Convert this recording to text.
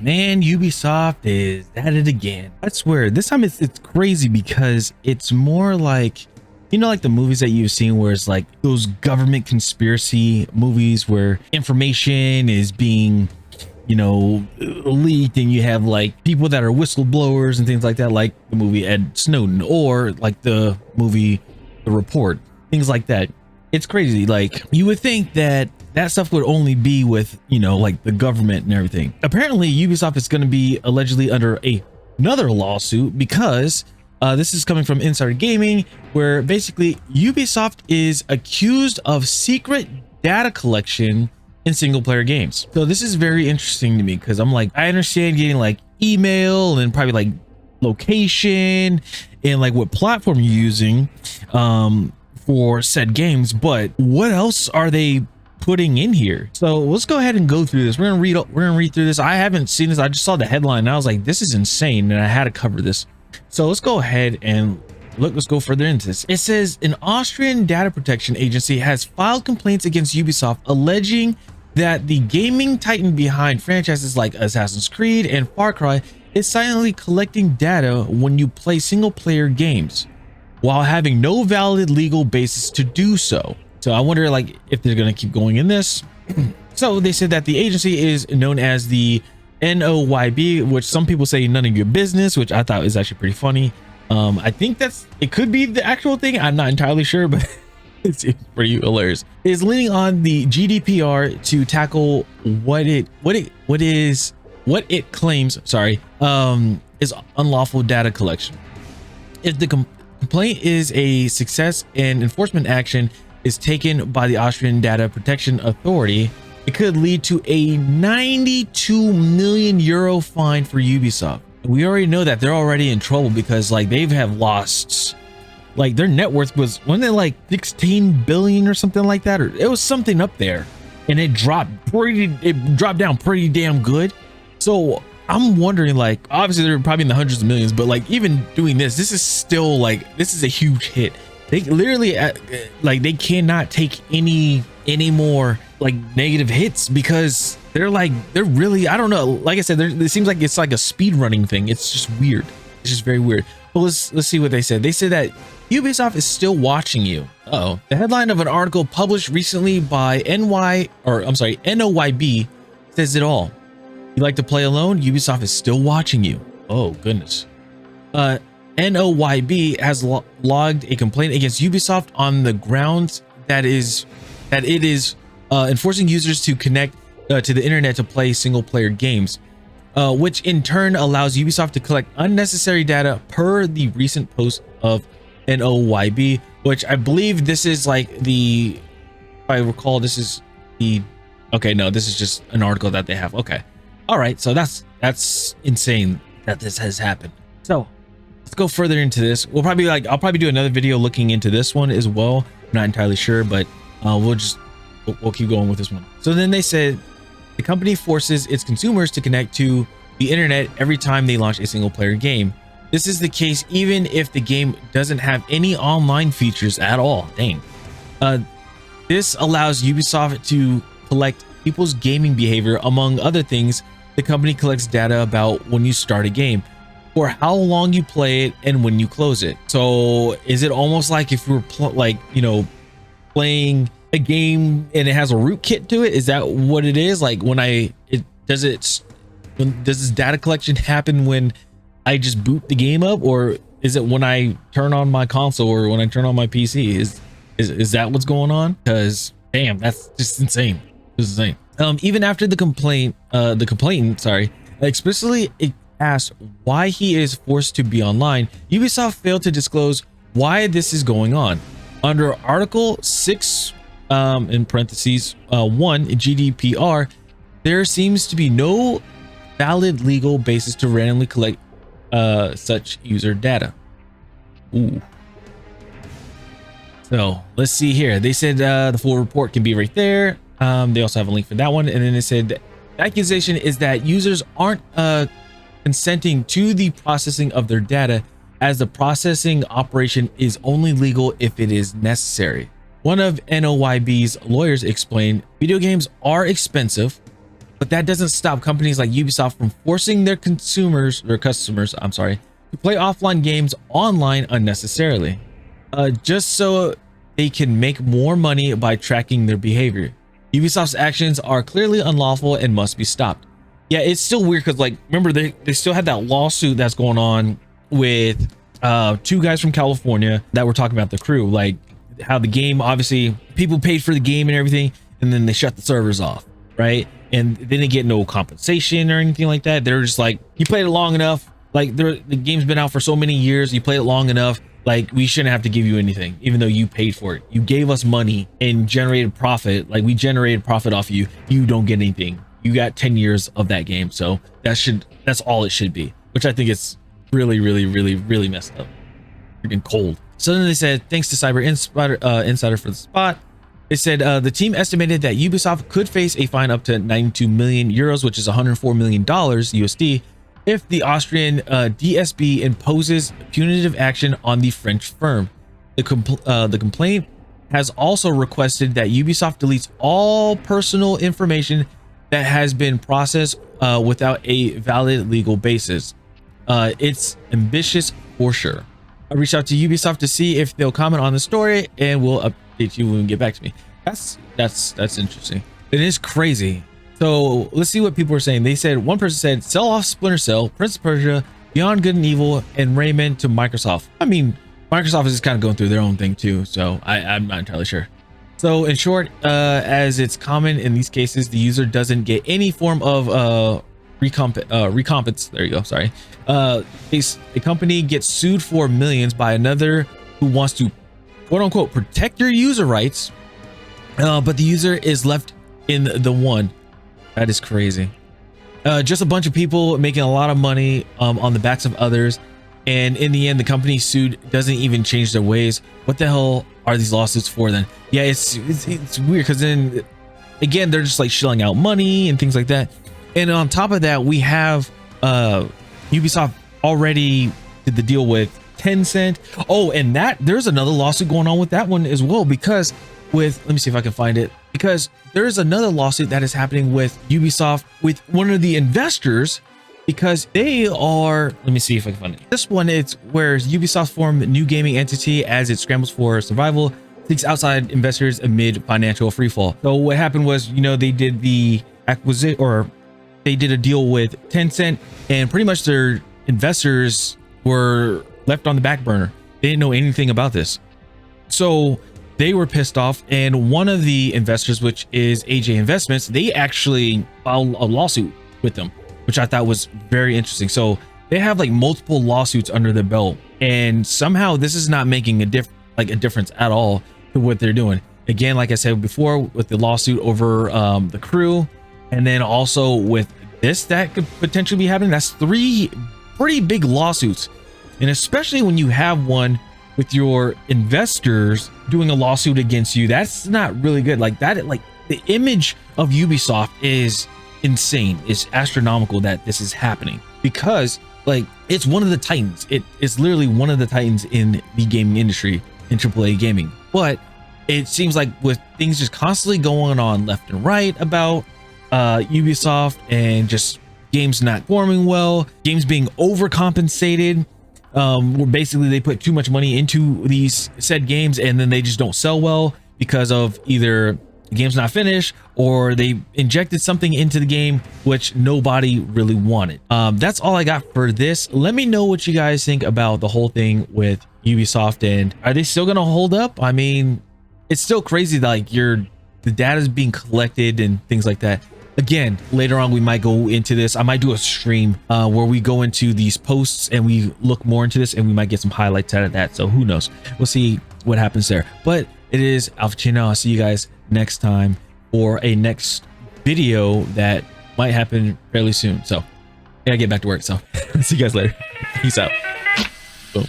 Man, Ubisoft is at it again. I swear, this time it's crazy because it's more like, you know, like the movies that you've seen where it's like those government conspiracy movies where information is being, you know, leaked, and you have like people that are whistleblowers and things like that, like the movie Ed Snowden, or like the movie The Report, things like that. It's crazy. Like, you would think that that stuff would only be with, you know, like the government and everything. Apparently Ubisoft is going to be allegedly under another lawsuit because this is coming from Insider Gaming, where basically Ubisoft is accused of secret data collection in single player games. So this is very interesting to me because I'm like, I understand getting like email and probably like location and like what platform you're using for said games, but what else are they putting in here? So let's go ahead and go through this. We're gonna read through this. I haven't seen this. I just saw the headline and I was like, this is insane, and I had to cover this. So let's go ahead and let's go further into this. It says an Austrian data protection agency has filed complaints against Ubisoft alleging that the gaming titan behind franchises like Assassin's Creed and Far Cry is silently collecting data when you play single player games while having no valid legal basis to do so. So I wonder like if they're going to keep going in this. So they said that the agency is known as the NOYB, which some people say none of your business, which I thought is actually pretty funny. I think it could be the actual thing. I'm not entirely sure, but it's pretty hilarious. Is leaning on the GDPR to tackle what it claims, is unlawful data collection. If the complaint is a success and enforcement action is taken by the Austrian Data Protection Authority, it could lead to a 92 million euro fine for Ubisoft. We already know that they're already in trouble because like they have lost, like their net worth was, wasn't it like 16 billion or something like that, or it was something up there, and it dropped down pretty damn good. So I'm wondering, like, obviously they're probably in the hundreds of millions, but like even doing this is still like, this is a huge hit. They literally like they cannot take any more like negative hits because they're really, I don't know, like I said, it seems like it's like a speed running thing. It's just weird. It's just very weird. But let's see what they said. They said that Ubisoft is still watching you. Uh-oh. The headline of an article published recently by NOYB says it all. You like to play alone? Ubisoft is still watching you. Oh goodness. NOYB has logged a complaint against Ubisoft on the grounds that it is enforcing users to connect to the internet to play single player games, which in turn allows Ubisoft to collect unnecessary data per the recent post of NOYB, which I believe this is like if I recall, this is okay, no, this is just an article that they have. Okay. All right. So that's insane that this has happened. So let's go further into this. I'll probably do another video looking into this one as well. I'm not entirely sure, but we'll keep going with this one. So then they said the company forces its consumers to connect to the internet every time they launch a single player game. This is the case even if the game doesn't have any online features at all. Dang. This allows Ubisoft to collect people's gaming behavior. Among other things, the company collects data about when you start a game, for how long you play it, and when you close it. So is it almost like if you were playing a game and it has a rootkit to it? Is that what it is? Like does this data collection happen when I just boot the game up, or is it when I turn on my console or when I turn on my PC? Is that what's going on? Because damn, that's just insane. This is insane. Even after the complainant explicitly asked why he is forced to be online, Ubisoft failed to disclose why this is going on. Under Article 6 in parentheses 1 GDPR, there seems to be no valid legal basis to randomly collect such user data. Ooh. So let's see here. They said the full report can be right there. They also have a link for that one, and then they said the accusation is that users aren't consenting to the processing of their data, as the processing operation is only legal if it is necessary. One of NOYB's lawyers explained, video games are expensive, but that doesn't stop companies like Ubisoft from forcing their customers, I'm sorry, to play offline games online unnecessarily, just so they can make more money by tracking their behavior. Ubisoft's actions are clearly unlawful and must be stopped. Yeah, it's still weird because, like, remember they still had that lawsuit that's going on with two guys from California that were talking about The Crew, like how the game, obviously people paid for the game and everything, and then they shut the servers off, right? And they didn't get no compensation or anything like that. They're just like, you played it long enough, like the game's been out for so many years, you played it long enough, like we shouldn't have to give you anything, even though you paid for it. You gave us money and generated profit, like we generated profit off you. You don't get anything. You got 10 years of that game, so that's all it should be, which I think is really messed up. Freaking cold. So then they said, thanks to Cyber Insider for the spot. They said the team estimated that Ubisoft could face a fine up to 92 million euros, which is $104 million USD, if the Austrian DSB imposes punitive action on the French firm. The complaint has also requested that Ubisoft deletes all personal information that has been processed without a valid legal basis. It's ambitious for sure. I reached out to Ubisoft to see if they'll comment on the story, and we'll update you when we get back to me. That's interesting. It is crazy. So let's see what people are saying. They said, one person said, sell off Splinter Cell, Prince of Persia, Beyond Good and Evil, and Rayman to Microsoft. I mean, Microsoft is kind of going through their own thing too, so I'm not entirely sure. So in short, as it's common in these cases, the user doesn't get any form of recompense. There you go. Sorry. A company gets sued for millions by another who wants to, quote unquote, protect your user rights, but the user is left in the one. That is crazy. Just a bunch of people making a lot of money on the backs of others, and in the end, the company sued doesn't even change their ways. What the hell are these lawsuits for then? Yeah, it's weird because then again, they're just like shelling out money and things like that. And on top of that, we have Ubisoft already did the deal with Tencent. Oh, and there's another lawsuit going on with that one as well, because let me see if I can find it, because there's another lawsuit that is happening with Ubisoft with one of the investors, because they are, let me see if I can find it. This one, it's where Ubisoft formed a new gaming entity as it scrambles for survival, seeks outside investors amid financial freefall. So what happened was, they did the acquisition, or they did a deal with Tencent, and pretty much their investors were left on the back burner. They didn't know anything about this. So they were pissed off, and one of the investors, which is AJ Investments, they actually filed a lawsuit with them, which I thought was very interesting. So they have like multiple lawsuits under their belt, and somehow this is not making a difference at all to what they're doing. Again, like I said before, with the lawsuit over The Crew, and then also with this that could potentially be happening. That's 3 pretty big lawsuits, and especially when you have one with your investors doing a lawsuit against you, that's not really good. Like that, like the image of Ubisoft is insane. It's astronomical that this is happening, because like it's one of the titans. It is literally one of the titans in the gaming industry, in AAA gaming. But it seems like with things just constantly going on left and right about Ubisoft, and just games not performing well, games being overcompensated, where basically they put too much money into these said games and then they just don't sell well because of either the game's not finished or they injected something into the game which nobody really wanted. That's all I got for this. Let me know what you guys think about the whole thing with Ubisoft, and are they still gonna hold up? I mean, it's still crazy that like the data is being collected and things like that. Again, later on we might go into this. I might do a stream where we go into these posts and we look more into this, and we might get some highlights out of that. So who knows? We'll see what happens there. But it is Alpha Chino. I'll see you guys next time for a next video that might happen fairly soon. So I gotta get back to work. So see you guys later. Peace out. Boom.